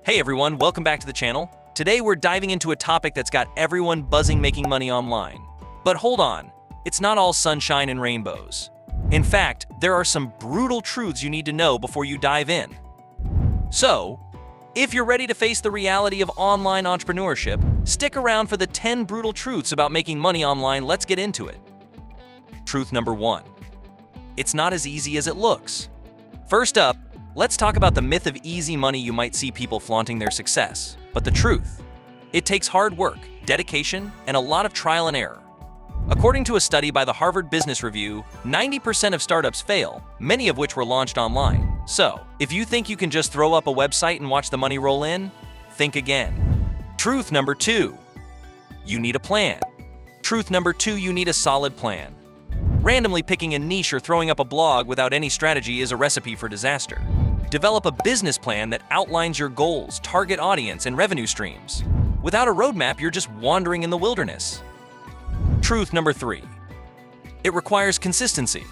Hey everyone, welcome back to the channel. Today we're diving into a topic that's got everyone buzzing making money online. But hold on, it's not all sunshine and rainbows. In fact, there are some brutal truths you need to know before you dive in. So, if you're ready to face the reality of online entrepreneurship, stick around for the 10 brutal truths about making money online. Let's get into it. Truth number 1. It's not as easy as it looks. First up, let's talk about the myth of easy money. You might see people flaunting their success, but the truth: it takes hard work, dedication, and a lot of trial and error. According to a study by the Harvard Business Review, 90% of startups fail, many of which were launched online. So, if you think you can just throw up a website and watch the money roll in, think again. Truth number 2. You need a plan. Truth number 2. You need a solid plan. Randomly picking a niche or throwing up a blog without any strategy is a recipe for disaster. Develop a business plan that outlines your goals, target audience, and revenue streams. Without a roadmap, you're just wandering in the wilderness. Truth number 3. It requires consistency.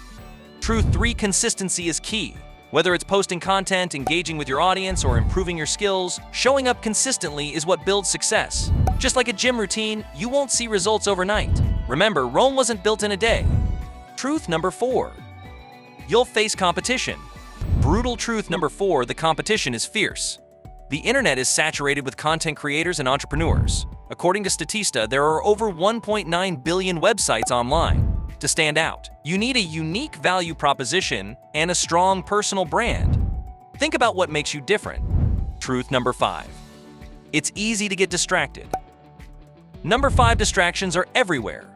Truth 3. Consistency is key. Whether it's posting content, engaging with your audience, or improving your skills, showing up consistently is what builds success. Just like a gym routine, you won't see results overnight. Remember, Rome wasn't built in a day. Truth number 4. You'll face competition. Brutal truth number 4. The competition is fierce. The internet is saturated with content creators and entrepreneurs. According to Statista, there are over 1.9 billion websites online. To stand out, you need a unique value proposition and a strong personal brand. Think about what makes you different. Truth number 5. It's easy to get distracted. Number 5. Distractions are everywhere.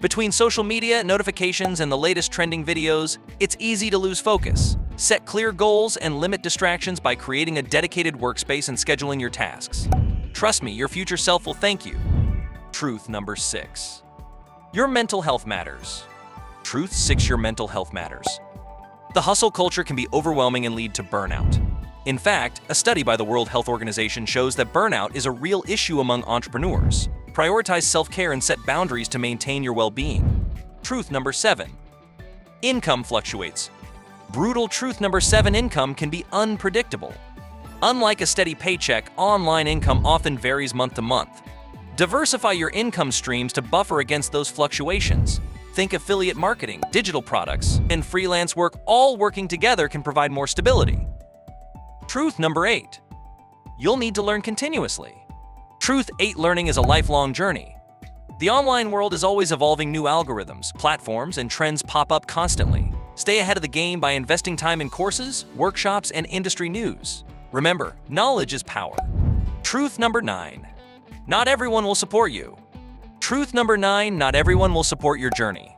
Between social media, notifications, and the latest trending videos, it's easy to lose focus. Set clear goals and limit distractions by creating a dedicated workspace and scheduling your tasks. Trust me, your future self will thank you. Truth number 6. Your mental health matters. Truth 6. Your mental health matters. The hustle culture can be overwhelming and lead to burnout. In fact, a study by the World Health Organization shows that burnout is a real issue among entrepreneurs. Prioritize self-care and set boundaries to maintain your well-being. Truth number 7. Income fluctuates. Brutal truth number 7. Income can be unpredictable. Unlike a steady paycheck, online income often varies month to month. Diversify your income streams to buffer against those fluctuations. Think affiliate marketing, digital products, and freelance work. All working together can provide more stability. Truth number 8. You'll need to learn continuously. Truth 8. Learning is a lifelong journey. The online world is always evolving. New algorithms, platforms, and trends pop up constantly. Stay ahead of the game by investing time in courses, workshops, and industry news. Remember, knowledge is power. Truth number 9. Not everyone will support you. Truth number 9. Not everyone will support your journey.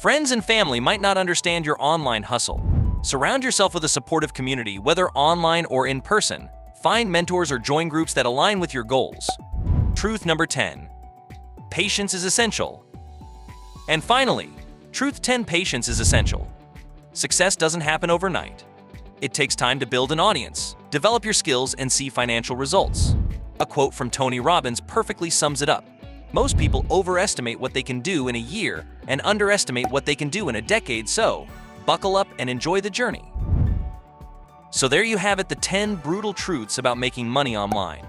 Friends and family might not understand your online hustle. Surround yourself with a supportive community, whether online or in person. Find mentors or join groups that align with your goals. Truth number 10. Patience is essential. And finally, truth 10. Patience is essential. Success doesn't happen overnight. It takes time to build an audience, develop your skills, and see financial results. A quote from Tony Robbins perfectly sums it up. Most people overestimate what they can do in a year and underestimate what they can do in a decade, so buckle up and enjoy the journey. So there you have it, the 10 brutal truths about making money online.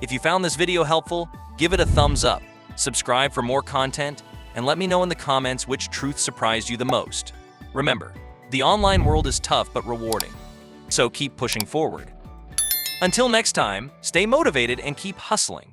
If you found this video helpful, give it a thumbs up, subscribe for more content, and let me know in the comments which truth surprised you the most. Remember, the online world is tough but rewarding, so keep pushing forward. Until next time, stay motivated and keep hustling.